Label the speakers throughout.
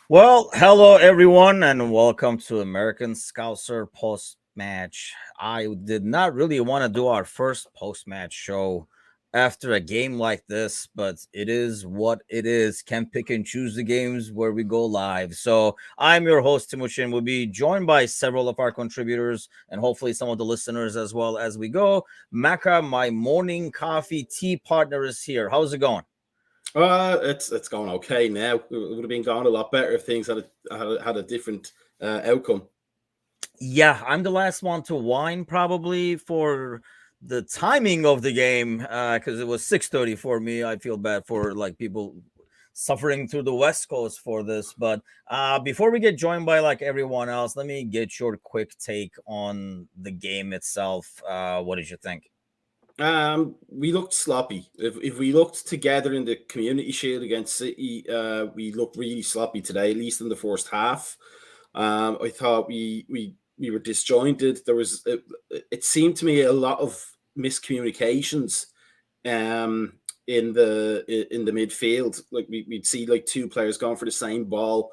Speaker 1: Well, hello everyone, and welcome to American Scouser Post Match. I did not really want to do our first post match show after a game like this, but it is what it is. Can't pick and choose the games where we go live. So I'm your host, Timuchin. We'll be joined by several of our contributors and hopefully some of the listeners as well as we go. Maka, my morning coffee tea partner, is here. How's it going?
Speaker 2: It's going okay now. It would have been going a lot better if things had a different outcome.
Speaker 1: Yeah, I'm the last one to whine probably for the timing of the game because it was 6:30 for me. I feel bad for like people suffering through the West Coast for this, but before we get joined by like everyone else, let me get your quick take on the game itself. What did you think?
Speaker 2: We looked sloppy. If we looked together in the Community Shield against City, we looked really sloppy today, at least in the first half. I thought we were disjointed. It seemed to me a lot of miscommunications um, in the midfield. Like we'd see like two players going for the same ball,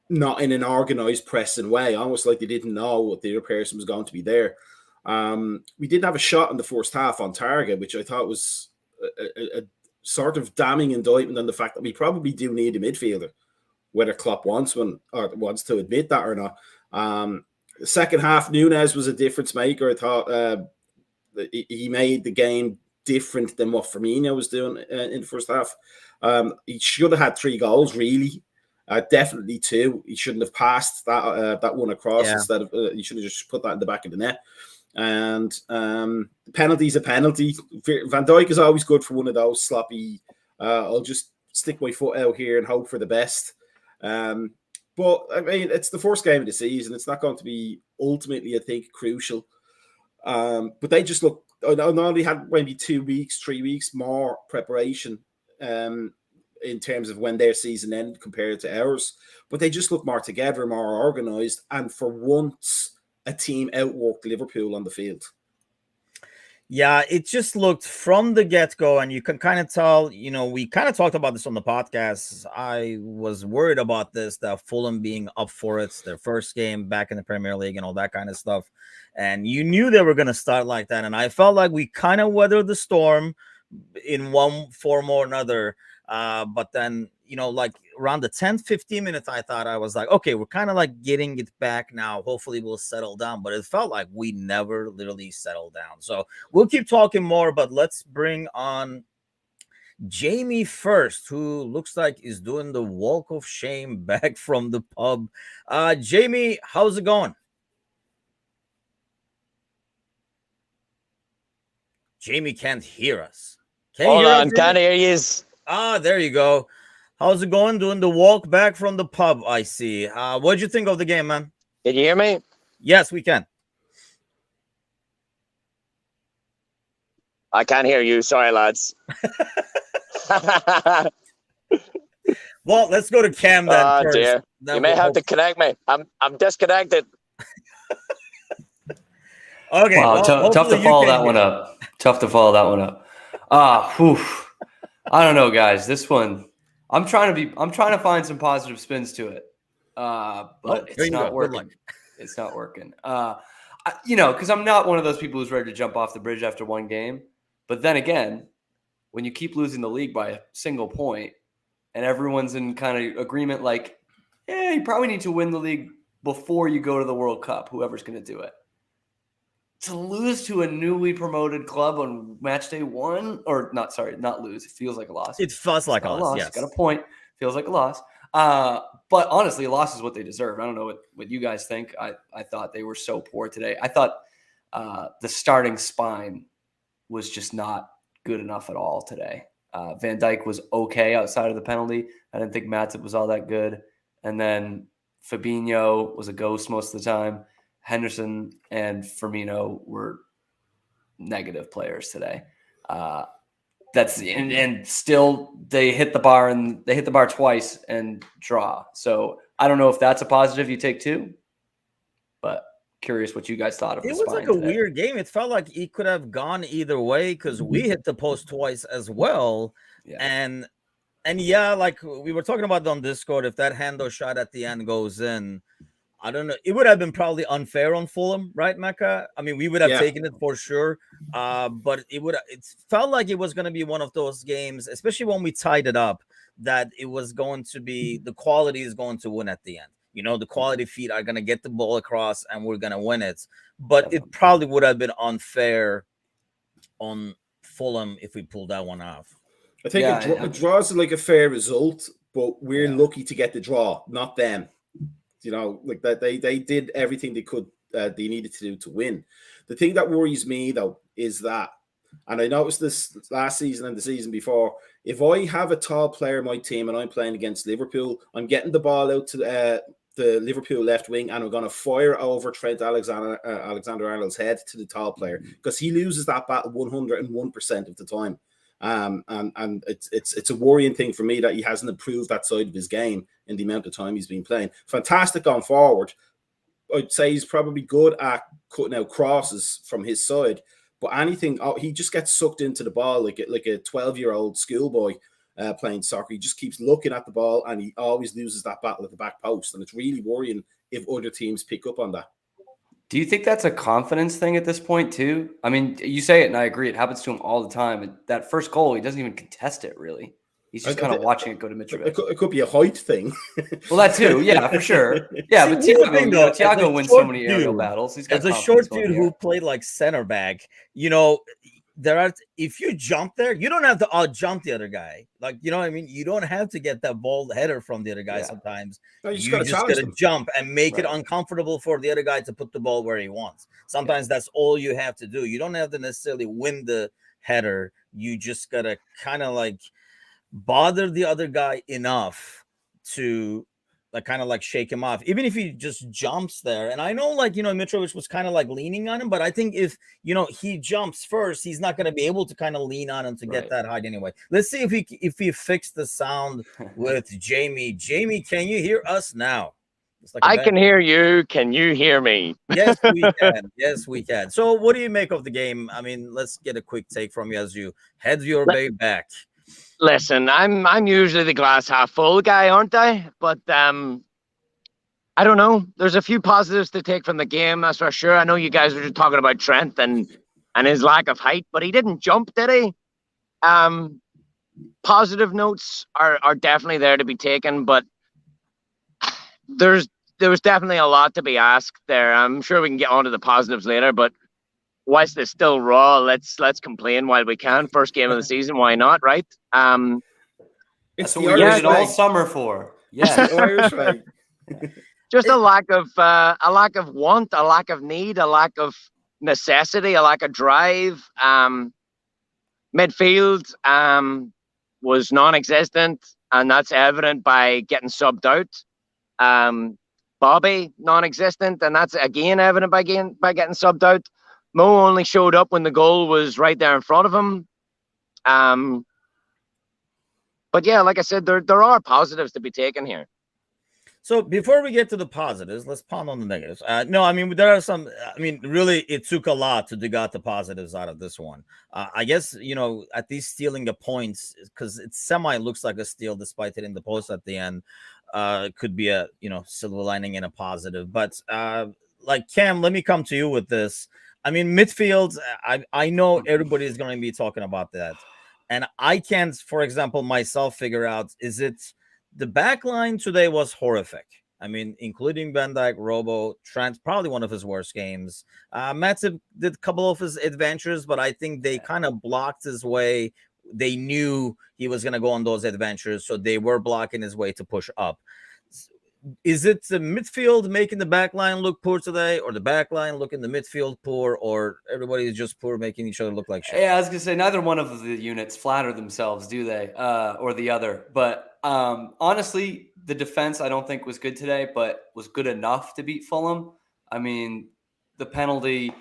Speaker 2: not in an organized pressing way, almost like they didn't know what the other person was going to be there. We didn't have a shot in the first half on target, which I thought was a sort of damning indictment on the fact that we probably do need a midfielder, whether Klopp wants one or wants to admit that or not. The second half, Nunes was a difference maker. I thought he made the game different than what Firmino was doing in the first half. He should have had 3 goals, really. Definitely two. He shouldn't have passed that one across.
Speaker 1: Yeah.
Speaker 2: Instead of he should have just put that in the back of the net. And penalty's a penalty. Van Dijk is always good for one of those sloppy. I'll just stick my foot out here and hope for the best. But I mean, it's the first game of the season. It's not going to be ultimately, I think, crucial. But they just look. I only had maybe 2 weeks, 3 weeks more preparation in terms of when their season ended compared to ours. But they just look more together, more organised, and for once, a team outworked Liverpool on the field.
Speaker 1: Yeah, it just looked from the get go, and you can kind of tell, we kind of talked about this on the podcast. I was worried about this, that Fulham being up for it, their first game back in the Premier League and all that kind of stuff. And you knew they were going to start like that. And I felt like we kind of weathered the storm in one form or another. But then, like around the 10th, 15 minutes, I thought I was like, okay, we're kind of like getting it back now. Hopefully we'll settle down. But it felt like we never literally settled down. So we'll keep talking more, but let's bring on Jamie first, who looks like is doing the walk of shame back from the pub. Jamie, how's it going? Jamie can't hear us. Can you
Speaker 3: Hold
Speaker 1: hear us,
Speaker 3: on,
Speaker 1: Jamie?
Speaker 3: can't hear you.
Speaker 1: There you go. How's it going? Doing the walk back from the pub, I see. What'd you think of the game, man?
Speaker 3: Can you hear me?
Speaker 1: Yes, we can.
Speaker 3: I can't hear you. Sorry, lads.
Speaker 1: Well, let's go to Cam then
Speaker 3: Oh
Speaker 1: first.
Speaker 3: dear. You may have to connect me. I'm disconnected.
Speaker 1: Okay.
Speaker 4: Wow,
Speaker 1: Well,
Speaker 4: tough to
Speaker 1: hopefully you
Speaker 4: follow
Speaker 1: can
Speaker 4: that one
Speaker 1: hear.
Speaker 4: up. Tough to follow that one up. Whew. I don't know, guys. This one, I'm trying to find some positive spins to it. But
Speaker 1: There
Speaker 4: it's
Speaker 1: you go.
Speaker 4: not
Speaker 1: Good
Speaker 4: working.
Speaker 1: luck.
Speaker 4: It's not working. Because I'm not one of those people who's ready to jump off the bridge after one game. But then again, when you keep losing the league by a single point, and everyone's in kind of agreement, like, yeah, you probably need to win the league before you go to the World Cup, whoever's going to do it. To lose to a newly promoted club on match day one, or not lose. It feels like a loss.
Speaker 1: It feels like a loss, yes.
Speaker 4: Got a point. Feels like a loss. But honestly, a loss is what they deserve. I don't know what you guys think. I thought they were so poor today. I thought the starting spine was just not good enough at all today. Van Dijk was okay outside of the penalty. I didn't think Matip was all that good. And then Fabinho was a ghost most of the time. Henderson and Firmino were negative players today. And still they hit the bar twice and draw. So I don't know if that's a positive you take too, but curious what you guys thought of
Speaker 1: It
Speaker 4: the
Speaker 1: was
Speaker 4: spine
Speaker 1: like a
Speaker 4: today.
Speaker 1: weird game. It felt like it could have gone either way because we hit the post twice as well.
Speaker 4: Yeah.
Speaker 1: And And yeah, like we were talking about on Discord, if that Hando shot at the end goes in, I don't know. It would have been probably unfair on Fulham, right, Mecca? I mean, we would have
Speaker 2: Yeah.
Speaker 1: taken it for sure. But it felt like it was going to be one of those games, especially when we tied it up, that it was going to be the quality is going to win at the end. You know, the quality feet are going to get the ball across and we're going to win it. But it probably would have been unfair on Fulham if we pulled that one off.
Speaker 2: I think a draw is like a fair result, but we're lucky to get the draw, not them. You know, like that they did everything they could, they needed to do to win. The thing that worries me though is that, and I noticed this last season and the season before, if I have a tall player in my team and I'm playing against Liverpool, I'm getting the ball out to the Liverpool left wing and I'm going to fire over Trent Alexander-Arnold's head to the tall player because he loses that battle 101% of the time. And it's a worrying thing for me that he hasn't improved that side of his game in the amount of time he's been playing. Fantastic on forward. I'd say he's probably good at cutting out crosses from his side, but anything, he just gets sucked into the ball like a 12-year-old schoolboy playing soccer. He just keeps looking at the ball and he always loses that battle at the back post. And it's really worrying if other teams pick up on that.
Speaker 4: Do you think that's a confidence thing at this point too? I mean, you say it and I agree. It happens to him all the time. That first goal, he doesn't even contest it really. He's just kind of watching it go to Mitrovic.
Speaker 2: It could be a height thing.
Speaker 4: Well, that too. Yeah, for sure. Yeah, but Thiago wins so many aerial battles. He's got
Speaker 1: as a short dude who played like center back, you know, if you jump there, you don't have to out jump the other guy. Like, you know what I mean? You don't have to get that ball header from the other guy sometimes. No, you just gotta jump and make it uncomfortable for the other guy to put the ball where he wants. Sometimes that's all you have to do. You don't have to necessarily win the header. You just gotta kind of like bother the other guy enough to like kind of like shake him off, even if he just jumps there. And I know, like, you know, Mitrovic was kind of like leaning on him, but I think if, you know, he jumps first, he's not going to be able to kind of lean on him to get that height anyway. Let's see if he fixed the sound with Jamie. Jamie, can you hear us now?
Speaker 3: Like I can hear you. Can you hear me?
Speaker 1: Yes, we can. Yes, we can. So what do you make of the game? I mean, let's get a quick take from you as you head your way back.
Speaker 3: Listen, I'm usually the glass half full guy, aren't I? But I don't know. There's a few positives to take from the game, that's for sure. I know you guys were just talking about Trent and his lack of height, but he didn't jump, did he? Positive notes are definitely there to be taken, but there was definitely a lot to be asked there. I'm sure we can get onto the positives later, but whilst it's still raw, let's complain while we can. First game of the season, why not, right?
Speaker 4: That's what we waited all summer for. Yeah,
Speaker 2: Irish way.
Speaker 3: Just a lack of want, a lack of need, a lack of necessity, a lack of drive. Midfield was non-existent, and that's evident by getting subbed out. Bobby non-existent, and that's again evident by getting subbed out. Mo only showed up when the goal was right there in front of him. But yeah, like I said, there are positives to be taken here.
Speaker 1: So before we get to the positives, let's pound on the negatives. No, I mean, there are some, I mean, really, it took a lot to dig out the positives out of this one. I guess, you know, at least stealing the points, because it looks like a steal despite hitting the post at the end, could be a, you know, silver lining and a positive. But like, Cam, let me come to you with this. I mean, midfield, I know everybody is going to be talking about that. And I can't, for example, myself figure out, is it the back line today was horrific. I mean, including Van Dijk, Robo, Trent, probably one of his worst games. Matip did a couple of his adventures, but I think they kind of blocked his way. They knew he was going to go on those adventures, so they were blocking his way to push up. Is it the midfield making the back line look poor today, or the back line looking the midfield poor, or everybody is just poor making each other look like shit?
Speaker 4: Yeah, I was going to say, neither one of the units flatter themselves, do they? Or the other. But honestly, the defense I don't think was good today, but was good enough to beat Fulham. I mean, the penalty,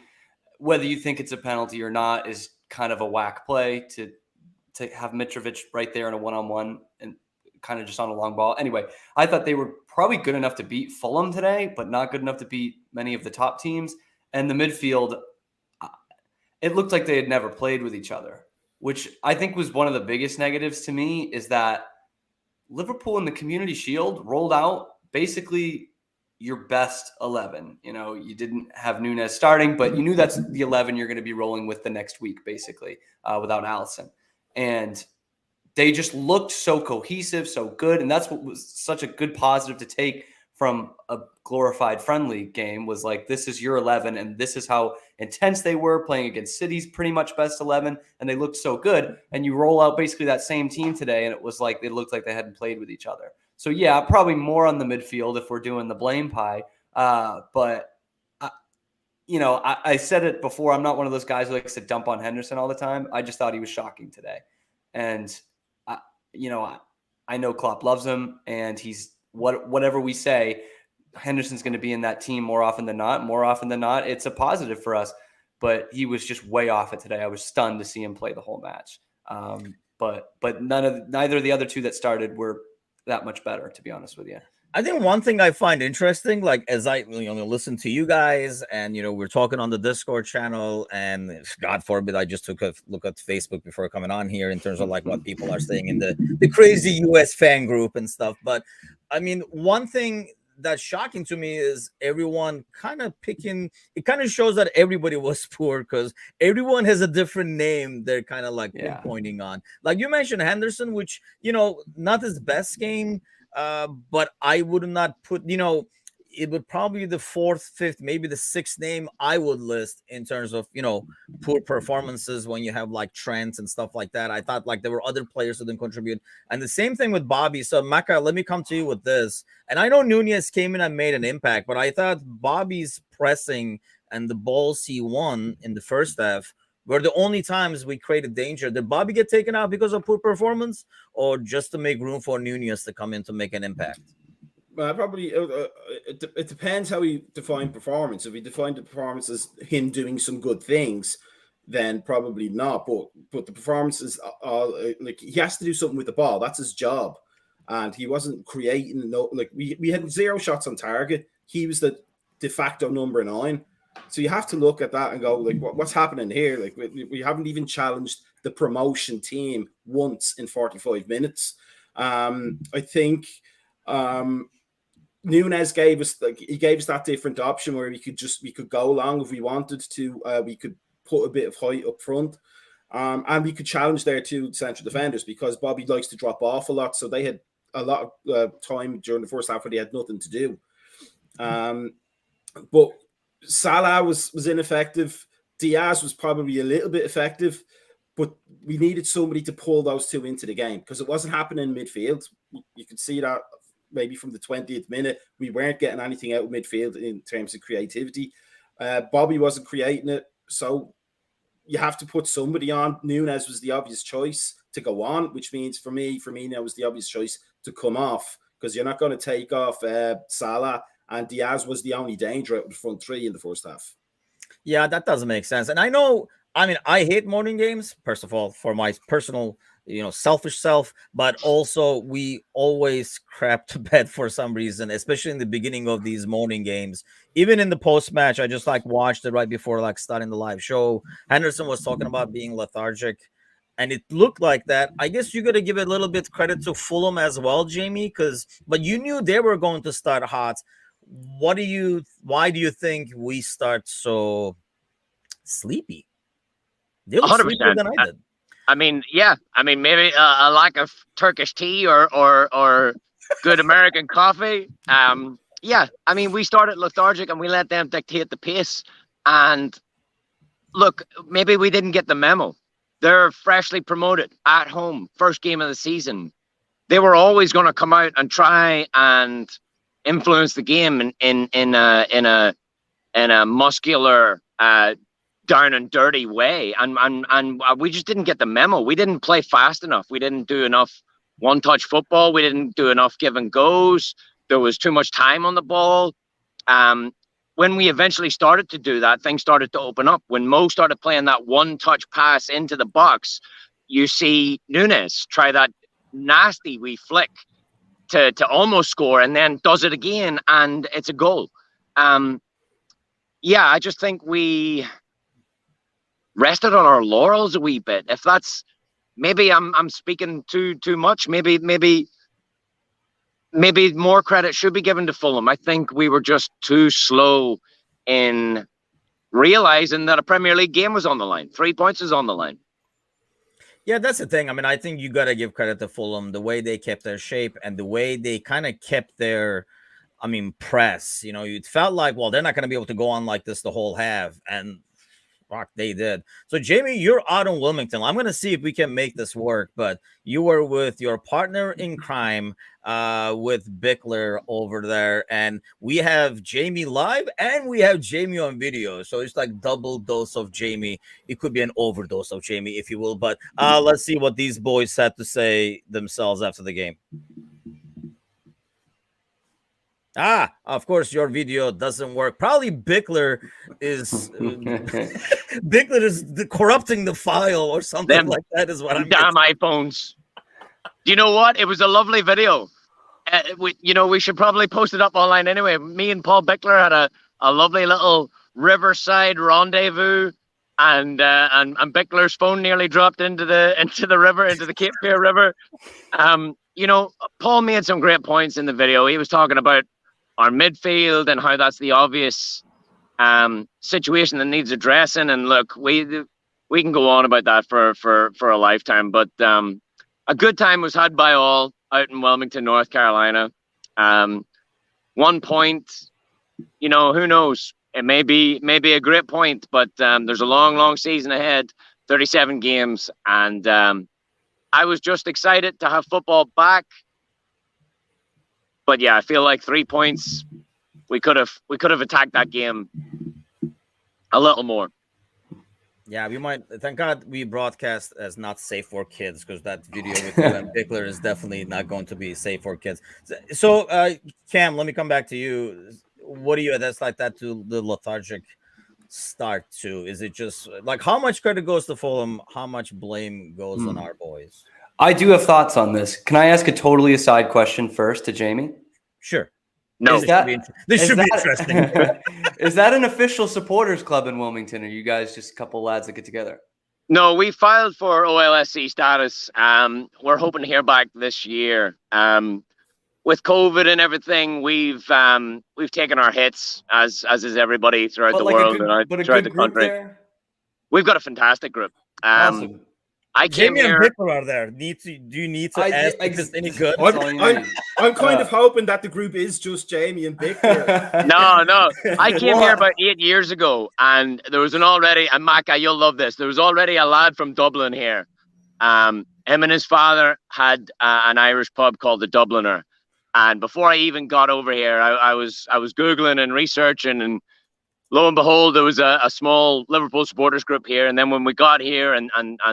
Speaker 4: whether you think it's a penalty or not, is kind of a whack play to have Mitrovic right there in a one-on-one and kind of just on a long ball. Anyway, I thought they were probably good enough to beat Fulham today, but not good enough to beat many of the top teams. And the midfield, it looked like they had never played with each other, which I think was one of the biggest negatives to me, is that Liverpool in the Community Shield rolled out basically your best 11. You know, you didn't have Nunes starting, but you knew that's the 11 you're going to be rolling with the next week, basically, without Allison. And they just looked so cohesive, so good. And that's what was such a good positive to take from a glorified friendly game, was like, this is your 11, and this is how intense they were playing against City's pretty much best 11, and they looked so good. And you roll out basically that same team today, and it was like, it looked like they hadn't played with each other. So yeah, probably more on the midfield if we're doing the blame pie. But I said it before, I'm not one of those guys who likes to dump on Henderson all the time. I just thought he was shocking today. And I know Klopp loves him, and he's whatever we say, Henderson's going to be in that team more often than not. More often than not, it's a positive for us. But he was just way off it today. I was stunned to see him play the whole match. But neither of the other two that started were that much better, to be honest with you.
Speaker 1: I think one thing I find interesting, like as I listen to you guys, and we're talking on the Discord channel, and God forbid I just took a look at Facebook before coming on here in terms of like what people are saying in the crazy US fan group and stuff. But I mean, one thing that's shocking to me is everyone kind of picking. It kind of shows that everybody was poor because everyone has a different name they're kind of like pointing on. Like you mentioned Henderson, which not his best game. But I would not put, it would probably be the fourth, fifth, maybe the sixth name I would list in terms of, poor performances when you have like Trent and stuff like that. I thought like there were other players who didn't contribute. And the same thing with Bobby. So Maka, let me come to you with this. And I know Nunez came in and made an impact, but I thought Bobby's pressing and the balls he won in the first half were the only times we created danger. Did Bobby get taken out because of poor performance, or just to make room for Nunez to come in to make an impact?
Speaker 2: Probably it depends how we define performance. If we define the performance as him doing some good things, then probably not. But the performance is like he has to do something with the ball. That's his job, and he wasn't creating. We had 0 shots on target. He was the de facto number 9. So you have to look at that and go, like, what's happening here? Like, we haven't even challenged the promotion team once in 45 minutes. I think Nunez gave us that different option where we could go long if we wanted to. We could put a bit of height up front, and we could challenge their 2 central defenders because Bobby likes to drop off a lot. So they had a lot of time during the first half where they had nothing to do. But Salah was ineffective. Diaz was probably a little bit effective, but we needed somebody to pull those 2 into the game because it wasn't happening in midfield. You could see that maybe from the 20th minute. We weren't getting anything out of midfield in terms of creativity. Bobby wasn't creating it, so you have to put somebody on. Nunez was the obvious choice to go on, which means for me, Firmino was the obvious choice to come off because you're not going to take off Salah. And Diaz was the only danger out of the front 3 in the first half.
Speaker 1: Yeah, that doesn't make sense. And I hate morning games, first of all, for my personal, selfish self, but also we always crap to bed for some reason, especially in the beginning of these morning games. Even in the post-match, I just watched it right before starting the live show. Henderson was talking about being lethargic, and it looked like that. I guess you got to give a little bit credit to Fulham as well, Jamie, but you knew they were going to start hot. Why do you think we start so sleepy? They look
Speaker 3: 100%.
Speaker 1: sleepier than I did.
Speaker 3: I mean, maybe a lack of Turkish tea or good American coffee. We started lethargic and we let them dictate the pace. And look, maybe we didn't get the memo. They're freshly promoted at home, first game of the season. They were always going to come out and try and influence the game in a muscular, down and dirty way, and we just didn't get the memo. We didn't play fast enough. We didn't do enough one-touch football. We didn't do enough give and goes. There was too much time on the ball. When we eventually started to do that, things started to open up. When Mo started playing that one-touch pass into the box, you see Nunez try that nasty wee flick to almost score, and then does it again, and it's a goal. I just think we rested on our laurels a wee bit. If that's, maybe I'm speaking too much. Maybe maybe more credit should be given to Fulham. I think we were just too slow in realizing that a Premier League game was on the line. 3 points is on the line.
Speaker 1: Yeah, that's the thing. I mean, I think you got to give credit to Fulham, the way they kept their shape and the way they kind of kept their, press. It felt like, well, they're not going to be able to go on like this the whole half. And fuck, they did. So, Jamie, you're out in Wilmington. I'm going to see if we can make this work. But you were with your partner in crime, with Bickler over there. And we have Jamie live and we have Jamie on video. So it's like double dose of Jamie. It could be an overdose of Jamie, if you will. But let's see what these boys had to say themselves after the game. Of course, your video doesn't work. Probably Bickler is Bickler is corrupting the file or something like that. Is what I'm.
Speaker 3: Damn iPhones. Do you know what? It was a lovely video. We should probably post it up online anyway. Me and Paul Bickler had a lovely little riverside rendezvous, and Bickler's phone nearly dropped into the river, into the Cape Fear River. Paul made some great points in the video. He was talking about our midfield and how that's the obvious situation that needs addressing. And look, we can go on about that for a lifetime. But a good time was had by all out in Wilmington, North Carolina. 1 point, who knows? It may be a great point, but there's a long season ahead, 37 games, and I was just excited to have football back. But yeah, I feel like 3 points, we could have attacked that game a little more.
Speaker 1: Yeah, we might. Thank God we broadcast as not safe for kids, because that video with you and Bickler is definitely not going to be safe for kids. So, Cam, let me come back to you. What do you that's like that to the lethargic start to? Is it just like how much credit goes to Fulham? How much blame goes on our boys?
Speaker 4: I do have thoughts on this. Can I ask a totally aside question first to Jamie?
Speaker 1: Sure.
Speaker 3: No,
Speaker 1: this should be interesting.
Speaker 4: Is that an official supporters club in Wilmington? Or are you guys just a couple lads that get together?
Speaker 3: No, we filed for OLSC status. We're hoping to hear back this year. With COVID and everything, we've taken our hits as is everybody throughout the world and throughout the country. There? We've got a fantastic group.
Speaker 4: Awesome.
Speaker 3: I came
Speaker 1: Jamie
Speaker 3: here.
Speaker 1: And Bickler are there. Do you need to ask if it's any good?
Speaker 2: I'm kind of hoping that the group is just Jamie and Bickler.
Speaker 3: No. I came here about 8 years ago, and there was and Maka, you'll love this. There was already a lad from Dublin here. Him and his father had an Irish pub called the Dubliner. And before I even got over here, I was Googling and researching, and lo and behold, there was a small Liverpool supporters group here. And then when we got here and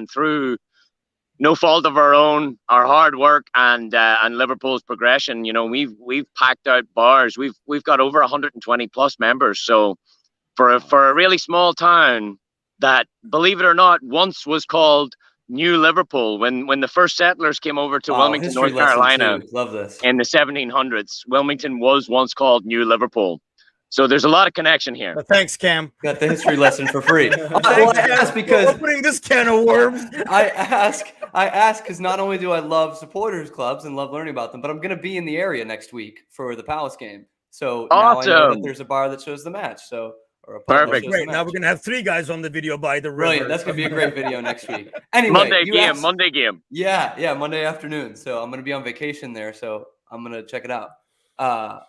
Speaker 3: through no fault of our own, our hard work and Liverpool's progression, we've packed out bars. We've got over 120 plus members. So for a really small town that, believe it or not, once was called New Liverpool, when the first settlers came over to Wilmington, North Carolina,
Speaker 4: love this,
Speaker 3: in the 1700s, Wilmington was once called New Liverpool. So there's a lot of connection here.
Speaker 1: Well, thanks, Cam.
Speaker 4: Got the history lesson for free. I ask because
Speaker 1: opening this can of worms.
Speaker 4: I ask because not only do I love supporters clubs and love learning about them, but I'm going to be in the area next week for the Palace game. So
Speaker 3: awesome.
Speaker 4: Now I know that there's a bar that shows the match. So
Speaker 3: perfect.
Speaker 1: Great. Now we're gonna have 3 guys on the video by the river.
Speaker 4: Brilliant. That's gonna be a great video next week. Anyway,
Speaker 3: Monday game.
Speaker 4: Yeah, Monday afternoon. So I'm gonna be on vacation there. So I'm gonna check it out.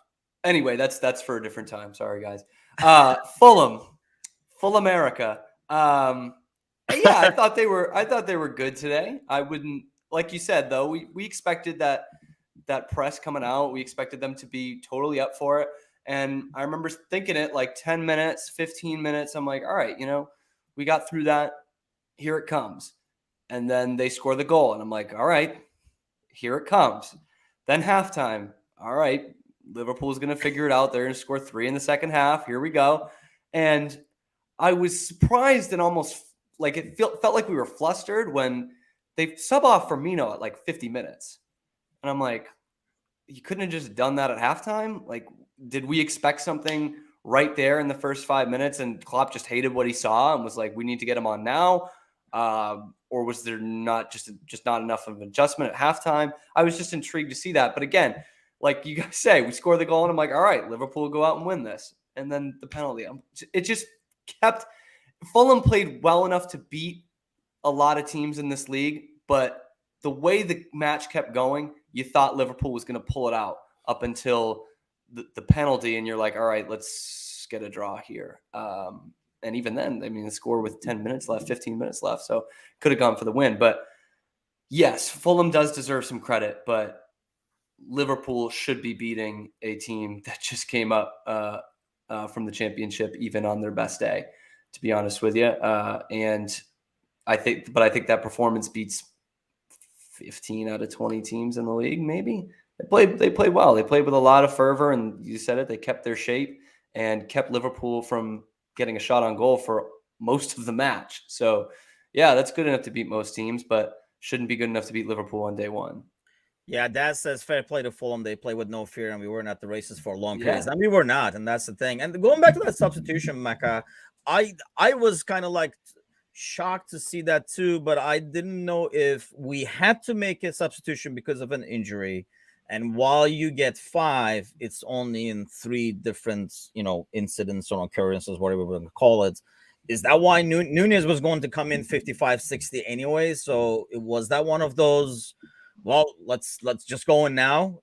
Speaker 4: Anyway, that's for a different time. Sorry, guys. Fulham America. Yeah, I thought they were good today. I wouldn't, like you said though. We expected that press coming out. We expected them to be totally up for it. And I remember thinking it like 10 minutes, 15 minutes. I'm like, all right, we got through that. Here it comes. And then they score the goal. And I'm like, all right, here it comes. Then halftime. All right, Liverpool's going to figure it out. They're going to score 3 in the second half. Here we go. And I was surprised and almost like it felt like we were flustered when they sub off Firmino at like 50 minutes. And I'm like, you couldn't have just done that at halftime? Like, did we expect something right there in the first 5 minutes and Klopp just hated what he saw and was like, we need to get him on now? Or was there not just not enough of an adjustment at halftime? I was just intrigued to see that. But again, like you guys say, we score the goal and I'm like, all right, Liverpool will go out and win this. And then the penalty. It just kept – Fulham played well enough to beat a lot of teams in this league, but the way the match kept going, you thought Liverpool was going to pull it out up until the penalty, and you're like, all right, let's get a draw here. And even then, I mean, the score with 10 minutes left, 15 minutes left, so could have gone for the win. But yes, Fulham does deserve some credit, but Liverpool should be beating a team that just came up from the championship, even on their best day, to be honest with you. And I think that performance beats 15 out of 20 teams in the league. Maybe they played well. They played with a lot of fervor, and you said it. They kept their shape and kept Liverpool from getting a shot on goal for most of the match. So, yeah, that's good enough to beat most teams, but shouldn't be good enough to beat Liverpool on day one.
Speaker 1: Yeah, Dad says fair play to Fulham. They play with no fear, and we weren't at the races for a long period. And we were not, and that's the thing. And going back to that substitution, Mecca, I was kind of like shocked to see that too, but I didn't know if we had to make a substitution because of an injury. And while you get 5, it's only in 3 different, incidents or occurrences, whatever we're going to call it. Is that why Nunez was going to come in 55, 60 anyway? So was that one of those, well, let's just go in now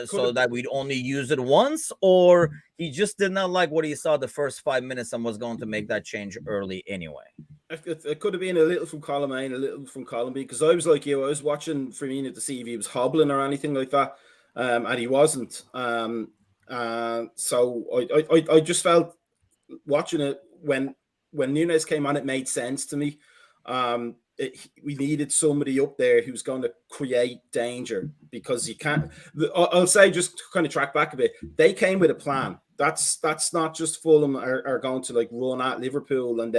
Speaker 1: so that we'd only use it once? Or he just did not like what he saw the first 5 minutes and was going to make that change early anyway?
Speaker 2: It could have been a little from column A and a little from column B, because I was like you, I was watching Firmino to see if he was hobbling or anything like that, and he wasn't. So I just felt watching it when Nunez came on, it made sense to me. We needed somebody up there who's going to create danger, because you can't. I'll say, just to kind of track back a bit, they came with a plan. That's not just Fulham are going to like run at Liverpool and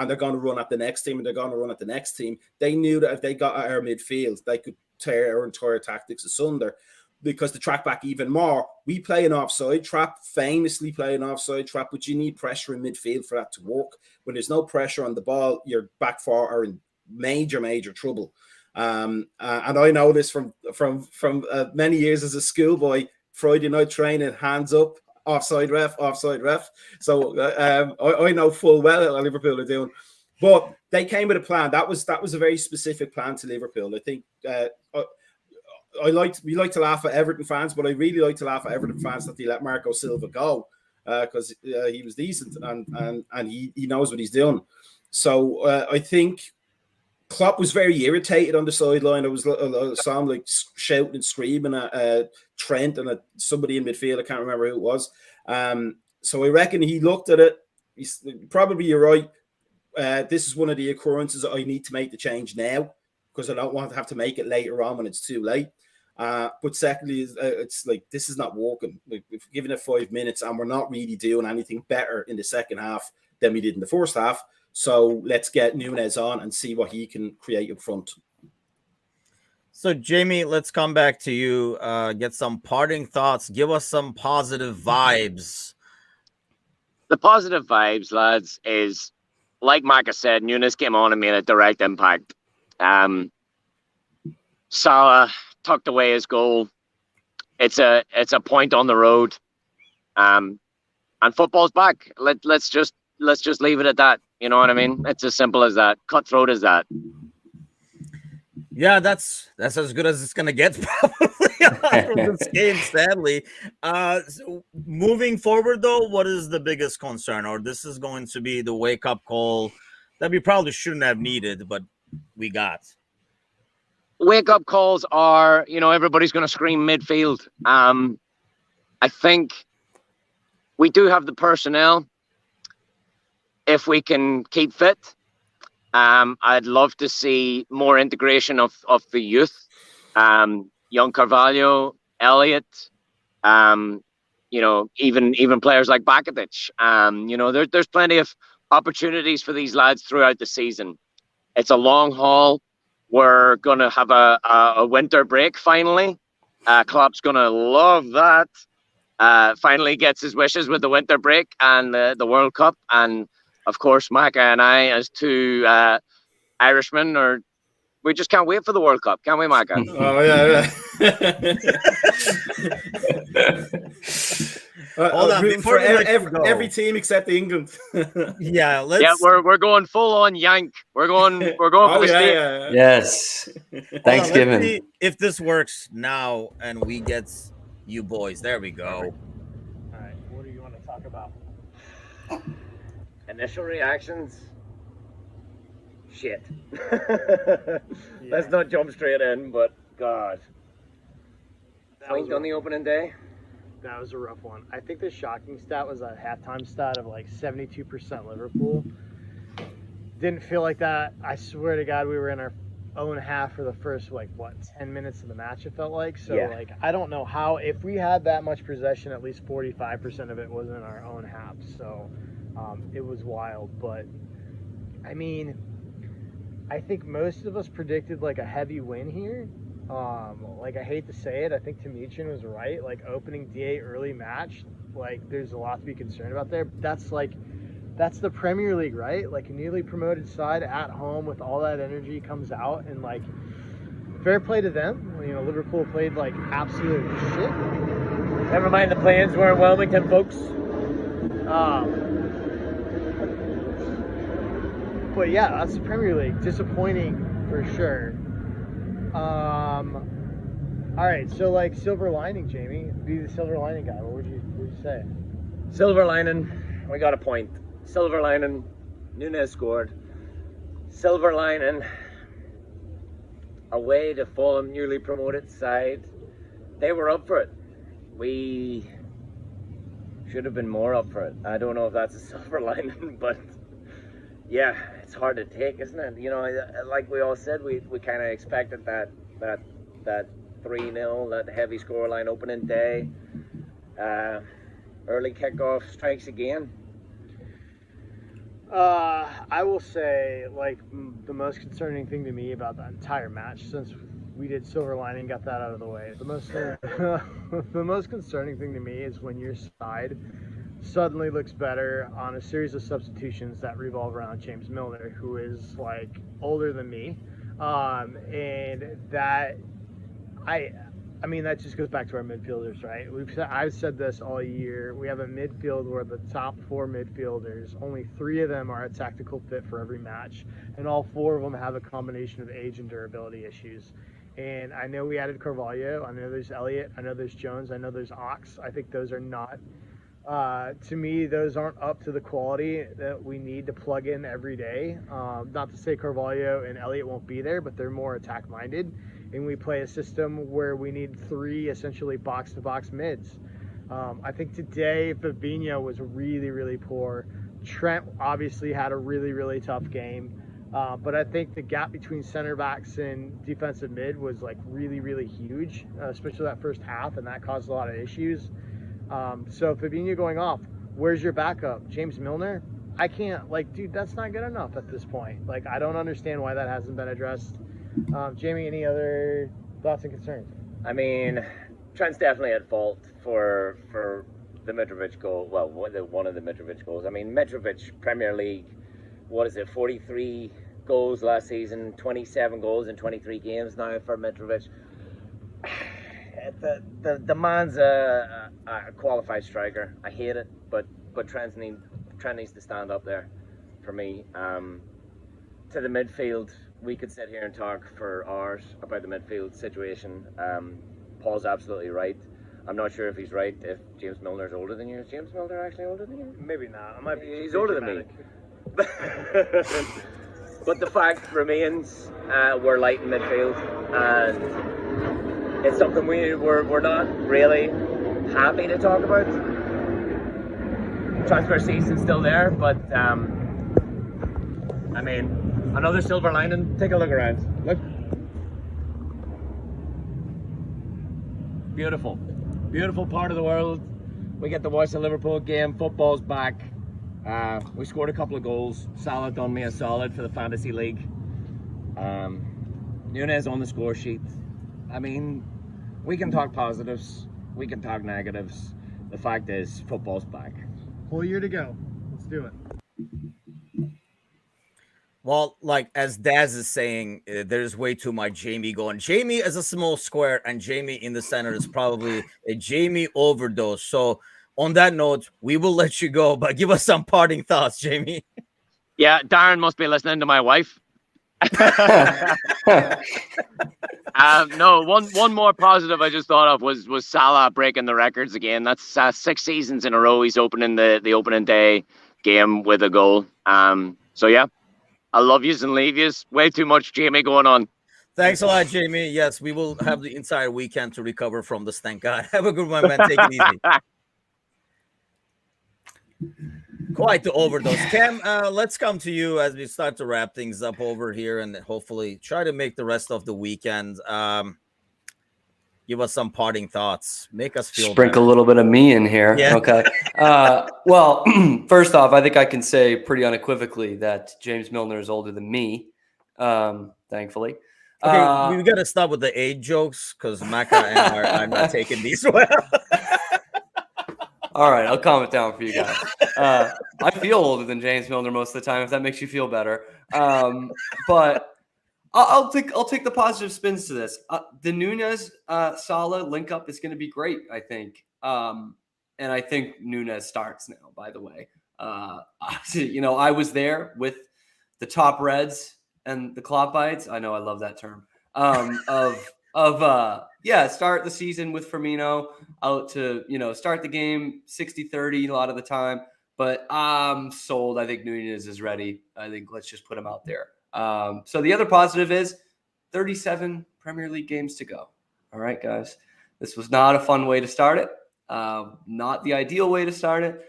Speaker 2: they're going to run at the next team and they're going to run at the next team. They knew that if they got at our midfield, they could tear our entire tactics asunder, because to track back even more, we play an offside trap, famously play an offside trap, but you need pressure in midfield for that to work. When there's no pressure on the ball, your back 4 are in major trouble. And I know this from many years as a schoolboy. Friday night training, hands up, offside ref. So I know full well what Liverpool are doing, but they came with a plan. That was a very specific plan to Liverpool. I think we like to laugh at Everton fans, but I really like to laugh at Everton fans that they let Marco Silva go, because he was decent and he knows what he's doing. So I think Klopp was very irritated on the sideline. I saw him like shouting and screaming at Trent and at somebody in midfield. I can't remember who it was. So I reckon he looked at it. Probably you're right. This is one of the occurrences that I need to make the change now, because I don't want to have to make it later on when it's too late. But secondly, it's like, this is not working. Like, we've given it 5 minutes and we're not really doing anything better in the second half than we did in the first half. So let's get Nunez on and see what he can create up front.
Speaker 1: So, Jamie, let's come back to you. Get some parting thoughts. Give us some positive vibes.
Speaker 3: The positive vibes, lads, is, like Micah said, Nunez came on and made a direct impact. Salah tucked away his goal. It's a point on the road. And football's back. Let's just leave it at that. You know what I mean? It's as simple as that. Cutthroat as that.
Speaker 1: Yeah, that's as good as it's gonna get probably from this game, sadly. So moving forward, though, what is the biggest concern? Or this is going to be the wake-up call that we probably shouldn't have needed, but we got.
Speaker 3: Wake-up calls are, everybody's going to scream midfield. I think we do have the personnel. If we can keep fit, I'd love to see more integration of the youth. Young Carvalho, Elliott, even players like Bakovic. There's plenty of opportunities for these lads throughout the season. It's a long haul. We're going to have a winter break finally. Klopp's going to love that. Finally gets his wishes with the winter break and the World Cup. And, of course, Micah and I, as two Irishmen, we just can't wait for the World Cup, can't we, Micah?
Speaker 2: Oh, yeah.
Speaker 1: Hold on,
Speaker 2: rooting
Speaker 1: before
Speaker 2: for
Speaker 1: we let you go.
Speaker 2: every team except England.
Speaker 1: Yeah, let's.
Speaker 3: Yeah, we're going full on yank. We're going for the state.
Speaker 2: yeah.
Speaker 4: Yes.
Speaker 1: Hold on, let's
Speaker 4: Thanksgiving.
Speaker 1: see if this works now, and we get you boys. There we go.
Speaker 5: All right, what do you want to talk about?
Speaker 3: Initial reactions. Shit.
Speaker 5: Yeah.
Speaker 3: Let's not jump straight in, but God.
Speaker 5: That was
Speaker 3: Point
Speaker 5: a
Speaker 3: on the
Speaker 5: rough one.
Speaker 3: opening day.
Speaker 5: That was a rough one. I think the shocking stat was a halftime stat of like 72% Liverpool. Didn't feel like that. I swear to God, we were in our own half for the first 10 minutes of the match. It felt like so.
Speaker 3: Yeah.
Speaker 5: I don't know how if we had that much possession, at least 45% of it was in our own half. So it was wild. But I mean, I think most of us predicted like a heavy win here. I hate to say it, I think Tamichun was right. Like opening day early match, there's a lot to be concerned about there. But that's the Premier League, right? Like a newly promoted side at home with all that energy comes out, and fair play to them. Liverpool played like absolute shit.
Speaker 3: Never mind the plans were in Wilmington, folks.
Speaker 5: But yeah, that's the Premier League. Disappointing for sure. All right, so silver lining, Jamie. Be the silver lining guy. What would you say?
Speaker 3: Silver lining, we got a point. Silver lining, Nunes scored. Silver lining, away to Fulham, newly promoted side. They were up for it. We should have been more up for it. I don't know if that's a silver lining, but yeah, it's hard to take, isn't it? Like we all said, we kind of expected that 3-0, that heavy scoreline opening day. Early kickoff strikes again.
Speaker 5: I will say, the most concerning thing to me about the entire match, since we did silver lining, got that out of the way. The most concerning thing to me is when your side suddenly looks better on a series of substitutions that revolve around James Milner, who is older than me, and that I mean, that just goes back to our midfielders, right? I've said this all year. We have a midfield where the top 4 midfielders, only 3 of them are a tactical fit for every match, and all 4 of them have a combination of age and durability issues. And I know we added Carvalho. I know there's Elliott. I know there's Jones. I know there's Ox. I think those are not, to me, those aren't up to the quality that we need to plug in every day. Not to say Carvalho and Elliott won't be there, but they're more attack-minded. And we play a system where we need 3 essentially box-to-box mids. I think today Fabinho was really, really poor. Trent obviously had a really, really tough game. But I think the gap between center backs and defensive mid was really, really huge, especially that first half, and that caused a lot of issues. So Fabinho going off, where's your backup? James Milner? I can't, dude, that's not good enough at this point. I don't understand why that hasn't been addressed. Jamie, any other thoughts and concerns?
Speaker 3: I mean, Trent's definitely at fault for the Mitrovic goal. Well, one of the Mitrovic goals. I mean, Mitrovic, Premier League, 43 goals last season, 27 goals in 23 games now for Mitrovic. The man's a qualified striker. I hate it, but Trent needs to stand up there for me. To the midfield, we could sit here and talk for hours about the midfield situation. Paul's absolutely right. I'm not sure if he's right if James Milner's older than you. Is James Milner actually older than you?
Speaker 5: Maybe not. I might be.
Speaker 3: He's older than me. But the fact remains, we're light in midfield, and it's something we're not really happy to talk about. Transfer season's still there, but I mean, another silver lining. Take a look around. Look. Beautiful. Beautiful part of the world. We get to watch the Liverpool game. Football's back. We scored a couple of goals. Salah done me a solid for the Fantasy League. Nunes on the score sheet. I mean, we can talk positives. We can talk negatives. The fact is, football's back.
Speaker 5: Whole year to go. Let's do it.
Speaker 1: Well, like as Daz is saying, there's way too much Jamie going. Jamie is a small square, and Jamie in the center is probably a Jamie overdose. So, on that note, we will let you go, but give us some parting thoughts, Jamie.
Speaker 3: Yeah, Darren must be listening to my wife. No, one more positive I just thought of was Salah breaking the records again. That's 6 seasons in a row he's opening the opening day game with a goal. So yeah, I love yous and leave yous. Way too much Jamie going on.
Speaker 1: Thanks a lot, Jamie. Yes, we will have the entire weekend to recover from this. Thank God. Have a good one, man. Take it easy. Quite the overdose. Cam, let's come to you as we start to wrap things up over here and hopefully try to make the rest of the weekend. Give us some parting thoughts. Make us feel
Speaker 4: Sprinkle
Speaker 1: better.
Speaker 4: a little bit of me in here.
Speaker 1: Yeah.
Speaker 4: Okay. Well, first off, I think I can say pretty unequivocally that James Milner is older than me, thankfully.
Speaker 1: Okay, we got to stop with the age jokes because Maka and I'm not taking these well.
Speaker 4: All right, I'll calm it down for you guys. I feel older than James Milner most of the time, if that makes you feel better. But I'll take the positive spins to this. The Nunez Salah link up is going to be great, I think. And I think Nunez starts now. By the way, I was there with the top Reds and the Kloppites. I know I love that term. Start the season with Firmino out to start the game 60-30 a lot of the time. But I'm sold. I think Nunez is ready. I think let's just put him out there. So the other positive is 37 Premier League games to go. All right, guys. This was not a fun way to start it. Not the ideal way to start it.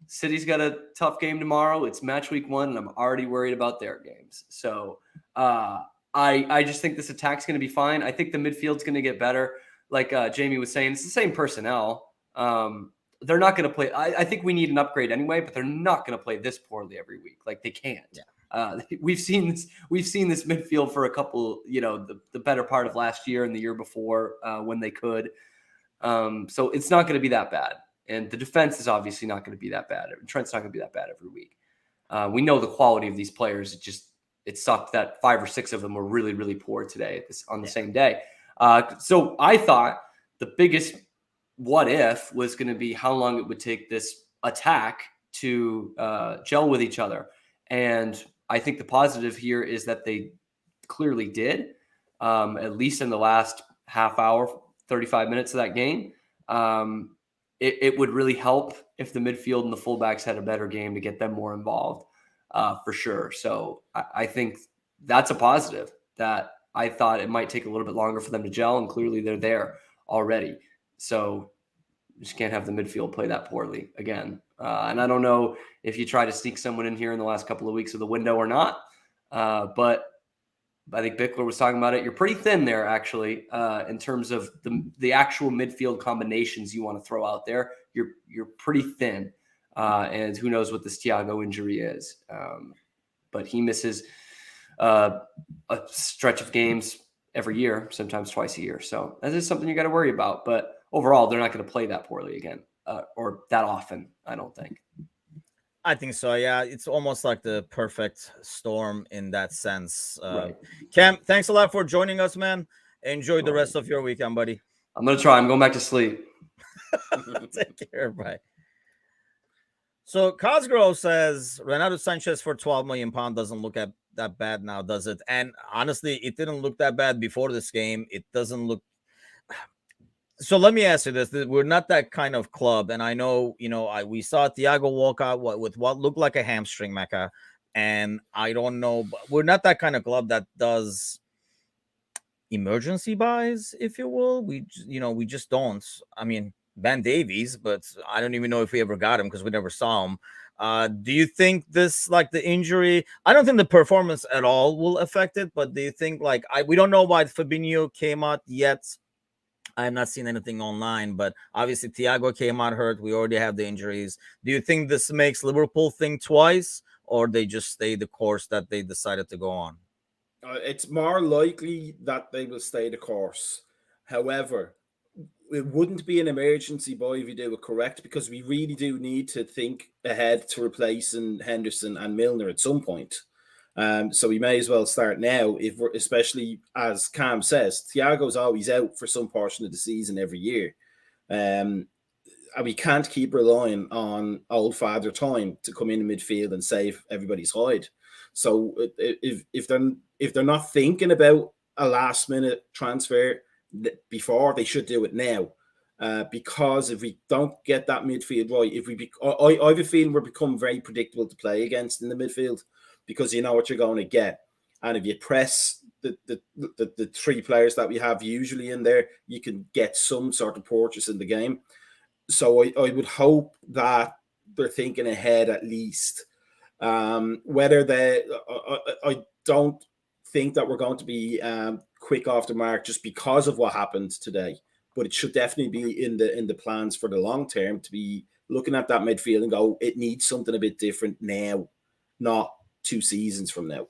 Speaker 4: City's got a tough game tomorrow. It's match week 1, and I'm already worried about their games. So I just think this attack's going to be fine. I think the midfield's going to get better. Like Jamie was saying, it's the same personnel. They're not going to play. I think we need an upgrade anyway, but they're not going to play this poorly every week. Like they can't. Yeah. We've seen this midfield for a couple, the better part of last year and the year before when they could. So it's not going to be that bad. And the defense is obviously not going to be that bad. Trent's not going to be that bad every week. We know the quality of these players. It sucked that 5 or 6 of them were really, really poor today on the same day. So I thought the biggest what if was going to be how long it would take this attack to gel with each other. And I think the positive here is that they clearly did, at least in the last half hour, 35 minutes of that game. It would really help if the midfield and the fullbacks had a better game to get them more involved, for sure. So I think that's a positive, that I thought it might take a little bit longer for them to gel, and clearly they're there already. So you just can't have the midfield play that poorly again. And I don't know if you try to sneak someone in here in the last couple of weeks of the window or not, but I think Bickler was talking about it. You're pretty thin there, actually, in terms of the actual midfield combinations you want to throw out there. You're pretty thin, and who knows what this Thiago injury is. But he misses a stretch of games every year, sometimes twice a year. So that is something you got to worry about. But overall, they're not going to play that poorly again, or that often, I don't think.
Speaker 1: I think so. Yeah, it's almost like the perfect storm in that sense.
Speaker 4: Right.
Speaker 1: Cam, thanks a lot for joining us, man. Enjoy the rest of your weekend, buddy.
Speaker 4: I'm going to try. I'm going back to sleep.
Speaker 1: Take care. Bye. So Cosgrove says Renato Sanchez for £12 million doesn't look that bad now, does it? And honestly, it didn't look that bad before this game. It doesn't look. So let me ask you this: we're not that kind of club, and I know we saw Thiago walk out with what looked like a hamstring, Mecca, and I don't know, but we're not that kind of club that does emergency buys, if you will. We just don't. I mean, Ben Davies, but I don't even know if we ever got him because we never saw him. Do you think this, like the injury? I don't think the performance at all will affect it, but do you think we don't know why Fabinho came out yet? I have not seen anything online, but obviously Thiago came out hurt. We already have the injuries. Do you think this makes Liverpool think twice, or they just stay the course that they decided to go on?
Speaker 2: It's more likely that they will stay the course. However, it wouldn't be an emergency buy if you do it correct, because we really do need to think ahead to replacing Henderson and Milner at some point. So we may as well start now, if we're, especially as Cam says, Thiago's always out for some portion of the season every year. And we can't keep relying on old father time to come in midfield and save everybody's hide. So if they're not thinking about a last minute transfer before, they should do it now. Because if we don't get that midfield right, I have a feeling we're become very predictable to play against in the midfield, because you know what you're going to get. And if you press the three players that we have usually in there, you can get some sort of purchase in the game. So I would hope that they're thinking ahead at least. Whether I don't think that we're going to be quick off the mark just because of what happened today, but it should definitely be in the plans for the long term to be looking at that midfield and go, it needs something a bit different now, not 2 seasons from now.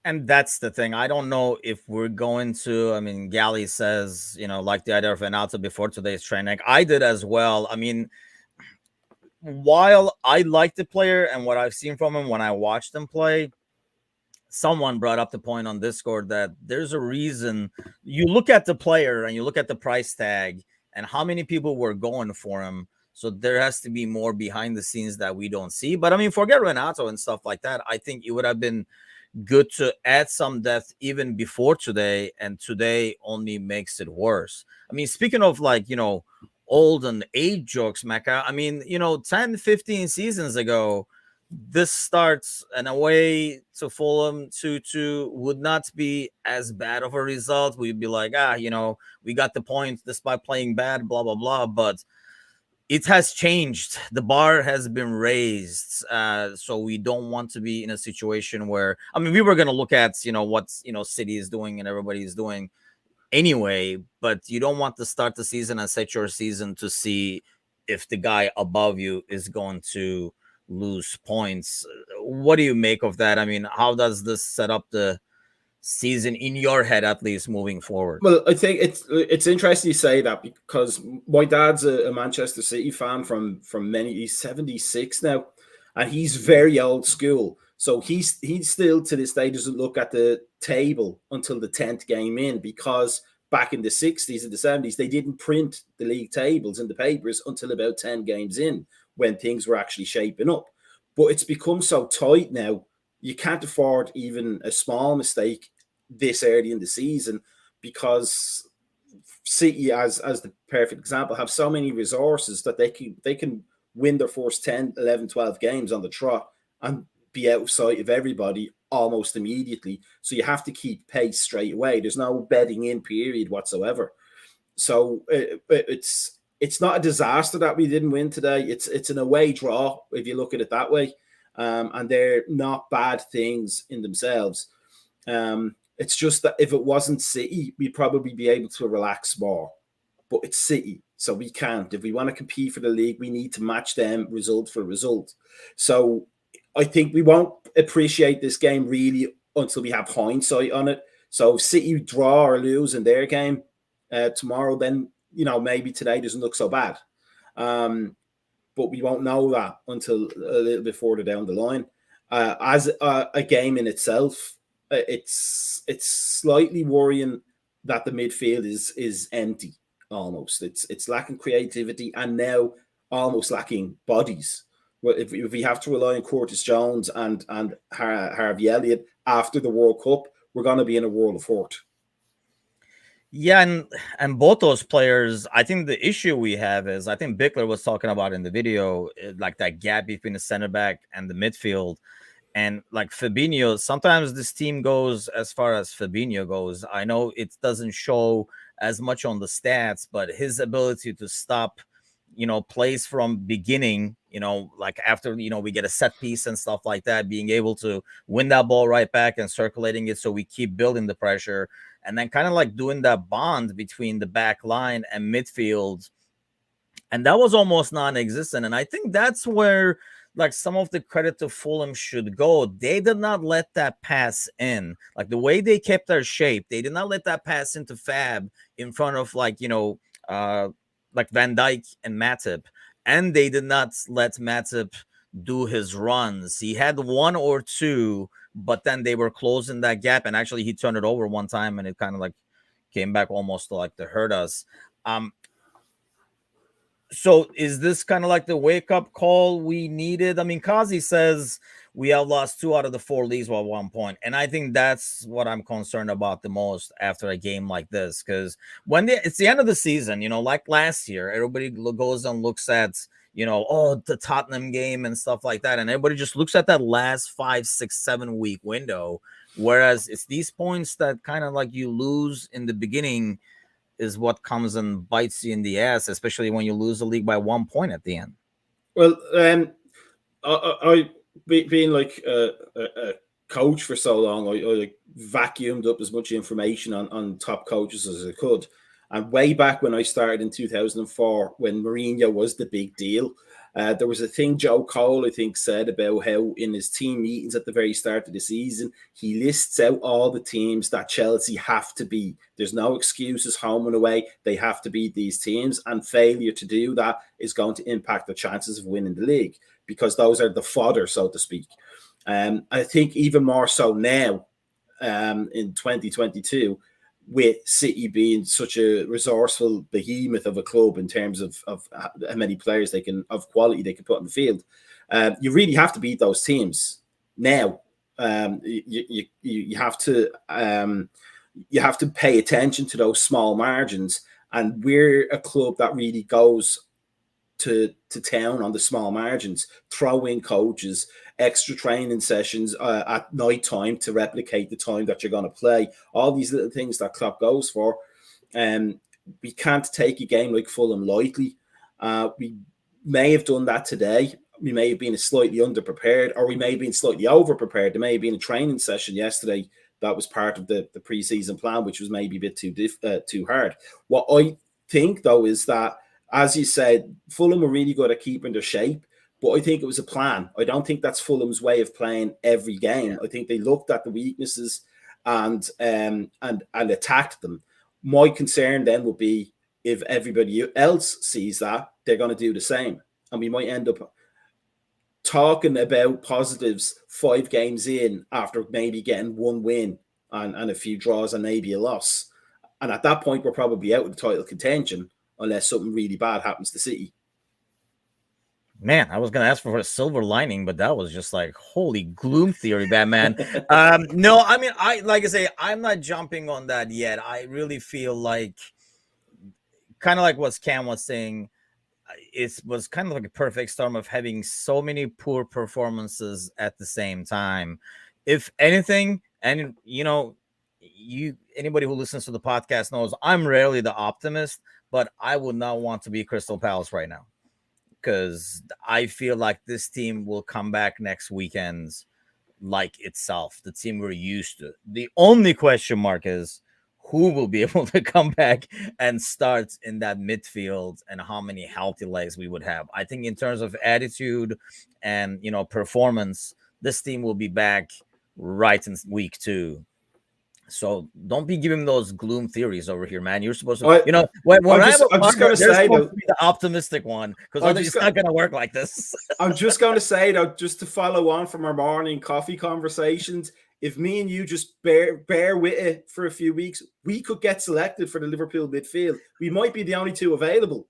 Speaker 1: And that's the thing. I don't know if we're going to. I mean, Gally says, like the idea of Renato before today's training. I did as well. I mean, while I like the player and what I've seen from him when I watched him play, someone brought up the point on Discord that there's a reason. You look at the player and you look at the price tag and how many people were going for him. So there has to be more behind the scenes that we don't see. But I mean, forget Renato and stuff like that. I think it would have been good to add some depth even before today, and today only makes it worse. I mean, speaking of old and age jokes, Mecca, I mean, 10, 15 seasons ago, this starts and away to Fulham 2-2 would not be as bad of a result. We'd be like, we got the point despite playing bad, blah, blah, blah. But it has changed. The bar has been raised. So we don't want to be in a situation where, I mean, we were going to look at, what, City is doing and everybody is doing anyway, but you don't want to start the season and set your season to see if the guy above you is going to lose points. What do you make of that? I mean, how does this set up the season in your head, at least moving forward?
Speaker 2: Well, I think it's interesting you say that, because my dad's a Manchester City fan from many. He's 76 now, and he's very old school. So he's still to this day doesn't look at the table until the 10th game in, because back in the 60s and the 70s they didn't print the league tables in the papers until about 10 games in, when things were actually shaping up. But it's become so tight now, you can't afford even a small mistake this early in the season, because City, as the perfect example, have so many resources that they can win their first 10, 11, 12 games on the trot and be out of sight of everybody almost immediately. So you have to keep pace straight away. There's no bedding in period whatsoever. So it's not a disaster that we didn't win today. It's an away draw if you look at it that way, and they're not bad things in themselves. It's just that if it wasn't City, we'd probably be able to relax more. But it's City, so we can't. If we want to compete for the league, we need to match them result for result. So I think we won't appreciate this game really until we have hindsight on it. So if City draw or lose in their game tomorrow, then maybe today doesn't look so bad. But we won't know that until a little bit further down the line. As a game in itself, it's slightly worrying that the midfield is empty almost. It's lacking creativity and now almost lacking bodies. Well, if we have to rely on Curtis Jones and Harvey Elliott after the World Cup, we're going to be in a world of hurt.
Speaker 1: Yeah, and both those players, I think the issue we have is, I think Bickler was talking about in the video, like that gap between the center back and the midfield. And like Fabinho, sometimes this team goes as far as Fabinho goes. I know it doesn't show as much on the stats, but his ability to stop, plays from beginning, like after, we get a set piece and stuff like that, being able to win that ball right back and circulating it so we keep building the pressure, and then kind of like doing that bond between the back line and midfield. And that was almost non-existent. And I think that's where like some of the credit to Fulham should go. They did not let that pass in. Like the way they kept their shape, they did not let that pass into Fab in front of like Van Dijk and Matip. And they did not let Matip do his runs. He had one or two, but then they were closing that gap, and actually he turned it over one time, and it kind of like came back almost to hurt us. So is this kind of like the wake up call we needed? I mean, Kazi says we have lost 2 out of the 4 leagues at one point, and I think that's what I'm concerned about the most after a game like this. Because it's the end of the season, like last year, everybody goes and looks at the Tottenham game and stuff like that, and everybody just looks at that last 5, 6, 7 week window. Whereas it's these points that kind of like you lose in the beginning is what comes and bites you in the ass, especially when you lose the league by 1 point at the end.
Speaker 2: Well, I being like a coach for so long, I like vacuumed up as much information on top coaches as I could. And way back when I started in 2004, when Mourinho was the big deal, there was a thing Joe Cole, I think, said about how in his team meetings at the very start of the season, he lists out all the teams that Chelsea have to beat. There's no excuses home and away. They have to beat these teams, and failure to do that is going to impact the chances of winning the league, because those are the fodder, so to speak. I think even more so now in 2022, with City being such a resourceful behemoth of a club in terms of how many players of quality they can put on the field, you really have to beat those teams now. You have to pay attention to those small margins, and we're a club that really goes to town on the small margins, throw in coaches, extra training sessions at night time to replicate the time that you're going to play. All these little things that Klopp goes for. We can't take a game like Fulham lightly. We may have done that today. We may have been slightly underprepared, or we may have been slightly overprepared. There may have been a training session yesterday that was part of the pre-season plan, which was maybe a bit too hard. What I think, though, is that, as you said, Fulham were really good at keeping their shape, but I think it was a plan. I don't think that's Fulham's way of playing every game. Yeah. I think they looked at the weaknesses and attacked them. My concern then would be if everybody else sees that, they're going to do the same. And we might end up talking about positives 5 games in after maybe getting 1 win and a few draws and maybe a loss. And at that point, we're probably out of the title contention unless something really bad happens to City.
Speaker 1: Man, I was going to ask for a silver lining, but that was just like, holy gloom theory, Batman. No, I mean, like I say, I'm not jumping on that yet. I really feel like, kind of like what Cam was saying, it was kind of like a perfect storm of having so many poor performances at the same time. If anything, and anybody who listens to the podcast knows I'm rarely the optimist, but I would not want to be Crystal Palace right now, because I feel like this team will come back next weekend like itself, the team we're used to. The only question mark is who will be able to come back and start in that midfield and how many healthy legs we would have. I think in terms of attitude and, performance, this team will be back right in week 2. So don't be giving those gloom theories over here, man. You're supposed to, I'm just going to say to be the optimistic one, because it's not going to work like this.
Speaker 2: I'm just going to say, though, just to follow on from our morning coffee conversations, if me and you just bear with it for a few weeks, we could get selected for the Liverpool midfield. We might be the only 2 available.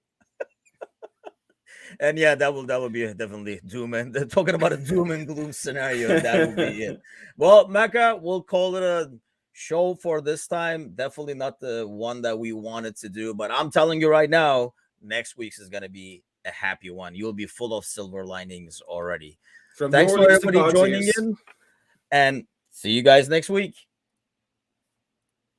Speaker 1: And yeah, that will be definitely doom, and talking about a doom and gloom scenario. That will be it. Well, Mecca, we'll call it a show for this time. Definitely not the one that we wanted to do, but I'm telling you right now, next week's is going to be a happy one. You'll be full of silver linings already. Thanks for everybody joining in, and see you guys next week.